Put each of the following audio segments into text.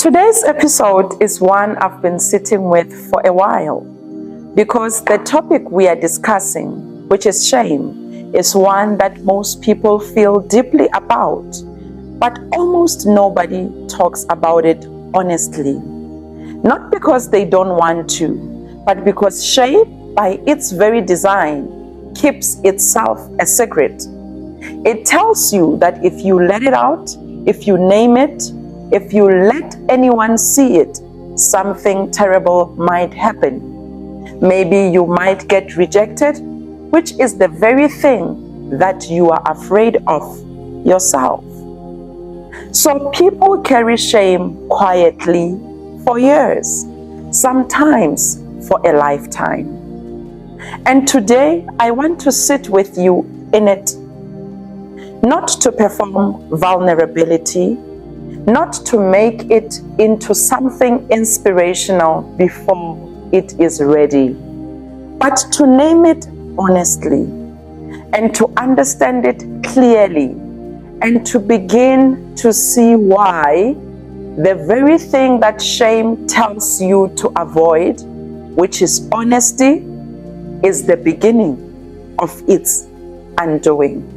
Today's episode is one I've been sitting with for a while because the topic we are discussing, which is shame, is one that most people feel deeply about, but almost nobody talks about it honestly. Not because they don't want to, but because shame, by its very design, keeps itself a secret. It tells you that if you let it out, if you name it, if you let anyone see it, something terrible might happen. Maybe you might get rejected, which is the very thing that you are afraid of yourself. So people carry shame quietly for years, sometimes for a lifetime. And today I want to sit with you in it, not to perform vulnerability, not to make it into something inspirational before it is ready, but to name it honestly and to understand it clearly and to begin to see why the very thing that shame tells you to avoid, which is honesty, is the beginning of its undoing.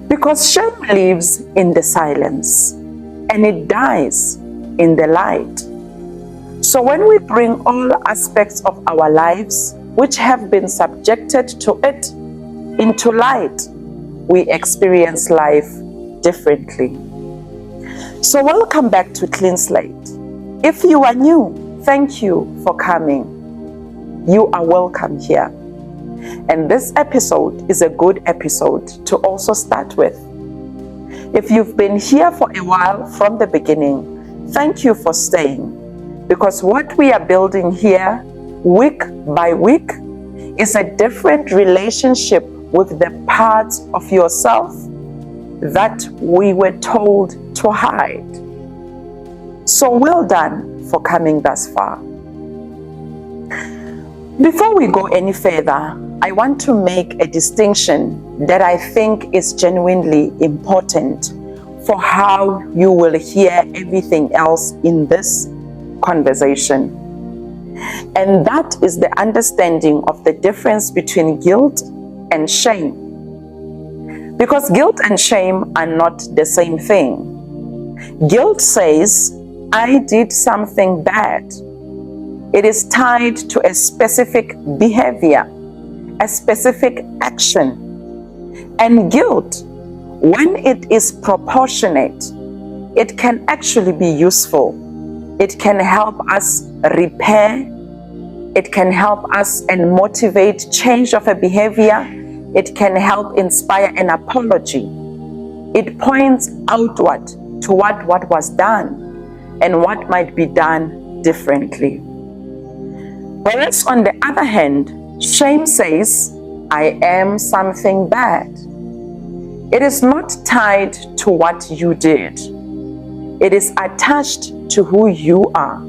Because shame lives in the silence and it dies in the light. So when we bring all aspects of our lives which have been subjected to it into light, we experience life differently. So welcome back to Clean Slate. If you are new, thank you for coming. You are welcome here. And this episode is a good episode to also start with. If you've been here for a while from the beginning, thank you for staying, because what we are building here week by week is a different relationship with the parts of yourself that we were told to hide. So well done for coming thus far. Before we go any further, I want to make a distinction that I think is genuinely important for how you will hear everything else in this conversation. And that is the understanding of the difference between guilt and shame. Because guilt and shame are not the same thing. Guilt says, I did something bad. It is tied to a specific behavior, a specific action. And guilt, when it is proportionate, it can actually be useful. It can help us repair. It can help us and motivate change of a behavior. It can help inspire an apology. It points outward toward what was done and what might be done differently. Whereas on the other hand, shame says, I am something bad. It is not tied to what you did. It is attached to who you are.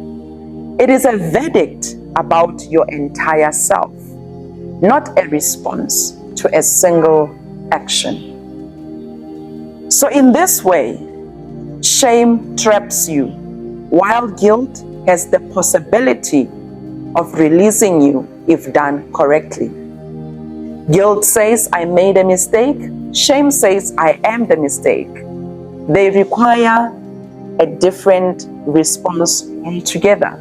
It is a verdict about your entire self, not a response to a single action. So in this way, shame traps you, while guilt has the possibility of releasing you if done correctly. Guilt says, I made a mistake. Shame says, I am the mistake. They require a different response altogether.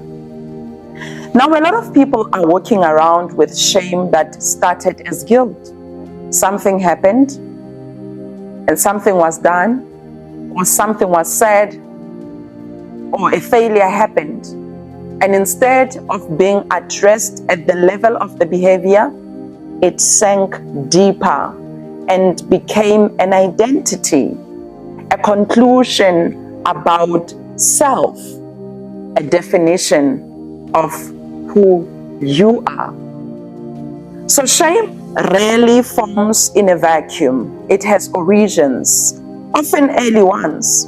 Now, a lot of people are walking around with shame that started as guilt. Something happened, and something was done, or something was said, or a failure happened. And instead of being addressed at the level of the behavior, it sank deeper and became an identity, a conclusion about self, a definition of who you are. So shame rarely forms in a vacuum. It has origins, often early ones.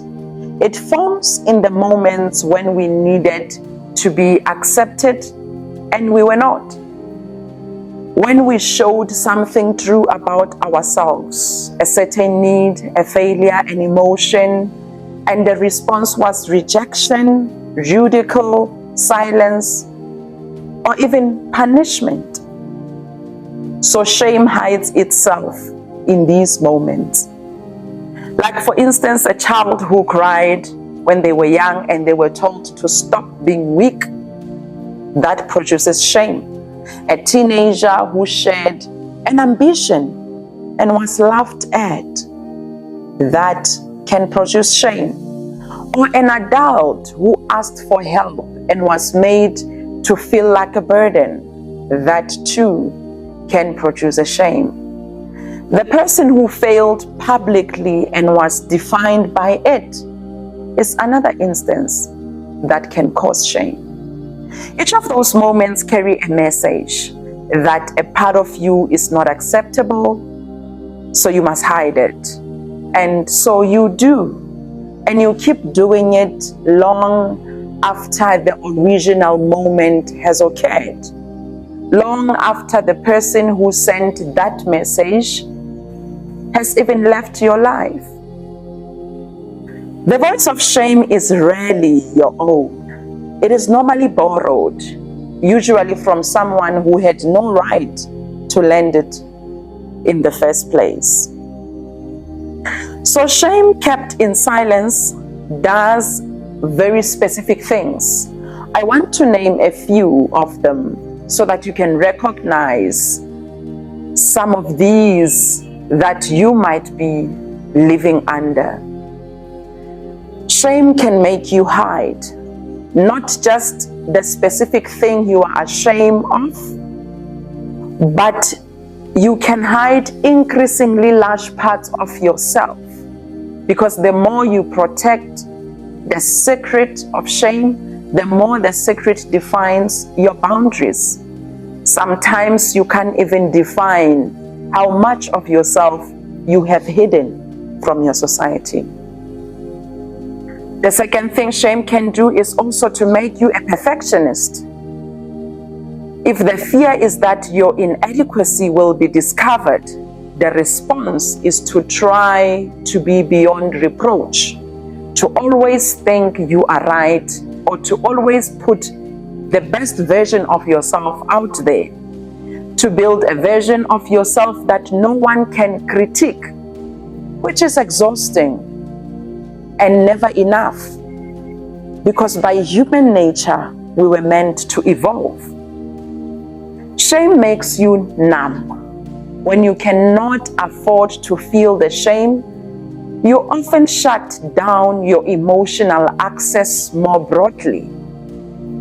It forms in the moments when we needed to be accepted and we were not. When we showed something true about ourselves, a certain need, a failure, an emotion, And the response was rejection, ridicule, silence, or even punishment. So shame hides itself in these moments. Like, for instance, a child who cried when they were young and they were told to stop being weak, that produces shame. A teenager who shared an ambition and was laughed at, that can produce shame. Or an adult who asked for help and was made to feel like a burden, that too can produce a shame. The person who failed publicly and was defined by it is another instance that can cause shame. Each of those moments carry a message that a part of you is not acceptable, so you must hide it. And so you do. And you keep doing it long after the original moment has occurred. Long after the person who sent that message has even left your life. The voice of shame is rarely your own. It is normally borrowed, usually from someone who had no right to lend it in the first place. So shame kept in silence does very specific things. I want to name a few of them so that you can recognize some of these that you might be living under. Shame can make you hide, not just the specific thing you are ashamed of, but you can hide increasingly large parts of yourself, because the more you protect the secret of shame, the more the secret defines your boundaries. Sometimes you can't even define how much of yourself you have hidden from your society. The second thing shame can do is also to make you a perfectionist. If the fear is that your inadequacy will be discovered, the response is to try to be beyond reproach, to always think you are right, or to always put the best version of yourself out there, to build a version of yourself that no one can critique, which is exhausting and never enough, because by human nature, we were meant to evolve. Shame makes you numb. When you cannot afford to feel the shame, you often shut down your emotional access more broadly.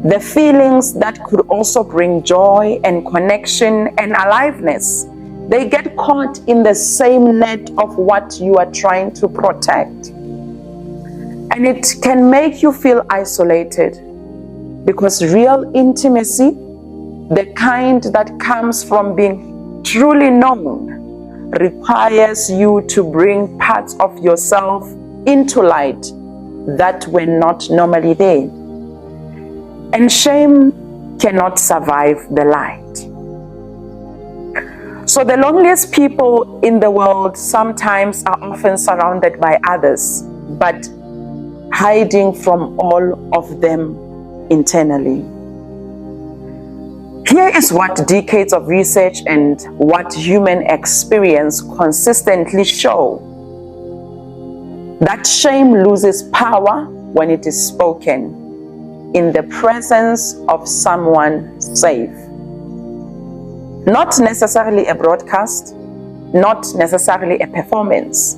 The feelings that could also bring joy and connection and aliveness, they get caught in the same net of what you are trying to protect. And it can make you feel isolated, because real intimacy, the kind that comes from being truly known, requires you to bring parts of yourself into light that were not normally there. And shame cannot survive the light. So the loneliest people in the world sometimes are often surrounded by others, but hiding from all of them internally. Here is what decades of research and what human experience consistently show: that shame loses power when it is spoken in the presence of someone safe. Not necessarily a broadcast, not necessarily a performance,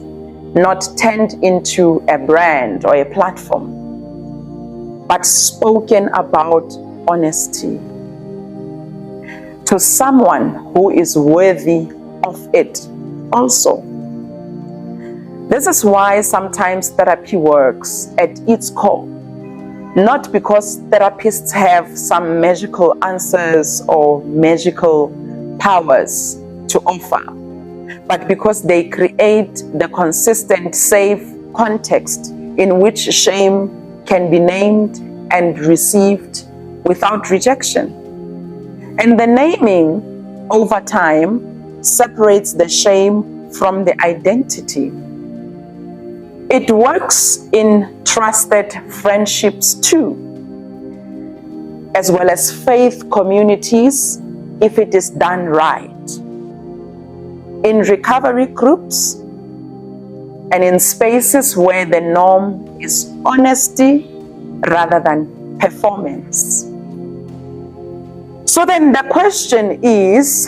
not turned into a brand or a platform, but spoken about honesty to someone who is worthy of it also. This is why sometimes therapy works at its core, not because therapists have some magical answers or magical powers to offer, but because they create the consistent, safe context in which shame can be named and received without rejection. And the naming over time separates the shame from the identity. It works in trusted friendships too, as well as faith communities if it is done right. In recovery groups and in spaces where the norm is honesty rather than performance. So then the question is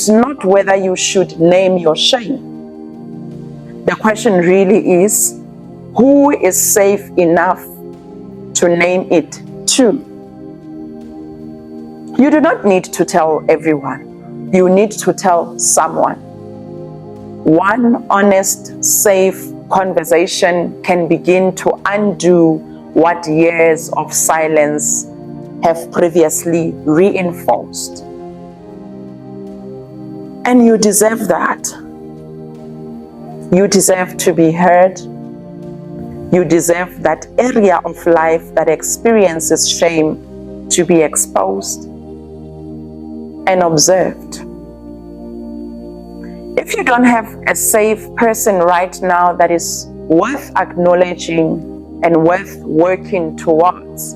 not whether you should name your shame. The question really is, who is safe enough to name it to? You do not need to tell everyone. You need to tell someone. One honest, safe conversation can begin to undo what years of silence have previously reinforced. And you deserve that. You deserve to be heard. You deserve that area of life that experiences shame to be exposed and observed. If you don't have a safe person right now that is worth acknowledging and worth working towards,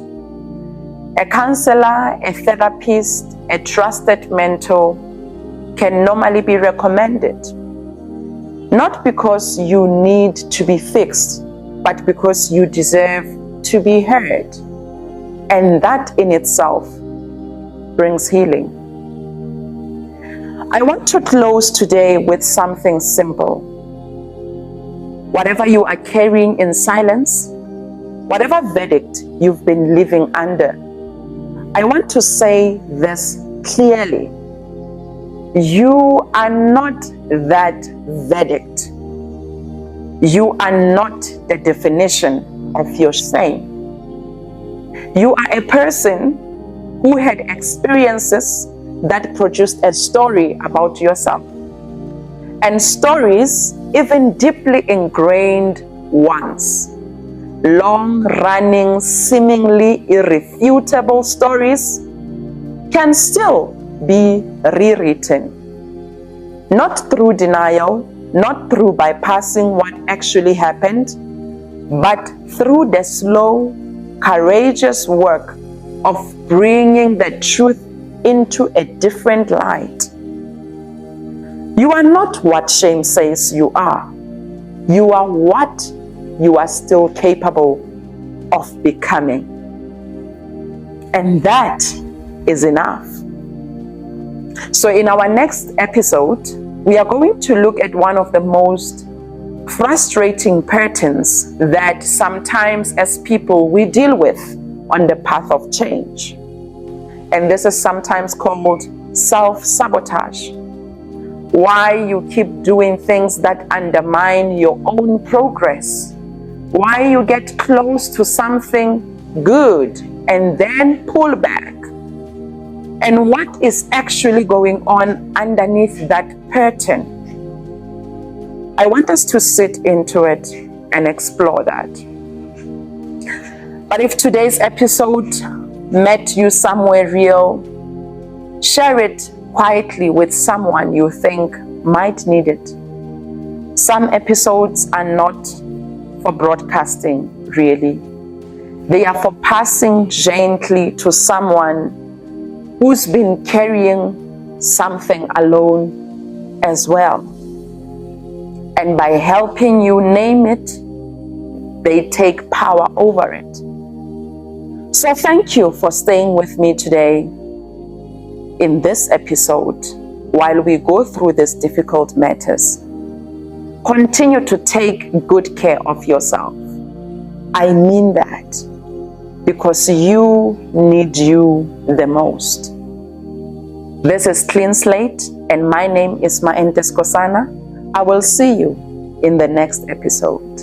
a counselor, a therapist, a trusted mentor can normally be recommended. Not because you need to be fixed, but because you deserve to be heard. And that in itself brings healing. I want to close today with something simple. Whatever you are carrying in silence, whatever verdict you've been living under, I want to say this clearly. You are not that verdict. You are not the definition of your shame. You are a person who had experiences that produced a story about yourself. And stories, even deeply ingrained ones, long-running, seemingly irrefutable stories, can still be rewritten. Not through denial, not through bypassing what actually happened, but through the slow, courageous work of bringing the truth into a different light. You are not what shame says you are. You are what you are still capable of becoming. And that is enough. So in our next episode, we are going to look at one of the most frustrating patterns that sometimes as people we deal with on the path of change. And this is sometimes called self-sabotage. Why you keep doing things that undermine your own progress. Why you get close to something good and then pull back. And what is actually going on underneath that pattern. I want us to sit into it and explore that. But if today's episode met you somewhere real, share it quietly with someone you think might need it. Some episodes are not for broadcasting, really. They are for passing gently to someone who's been carrying something alone as well. And by helping you name it, they take power over it. So thank you for staying with me today in this episode while we go through these difficult matters. Continue to take good care of yourself. I mean that. Because you need you the most. This is Clean Slate, and my name is Maente Skosana. I will see you in the next episode.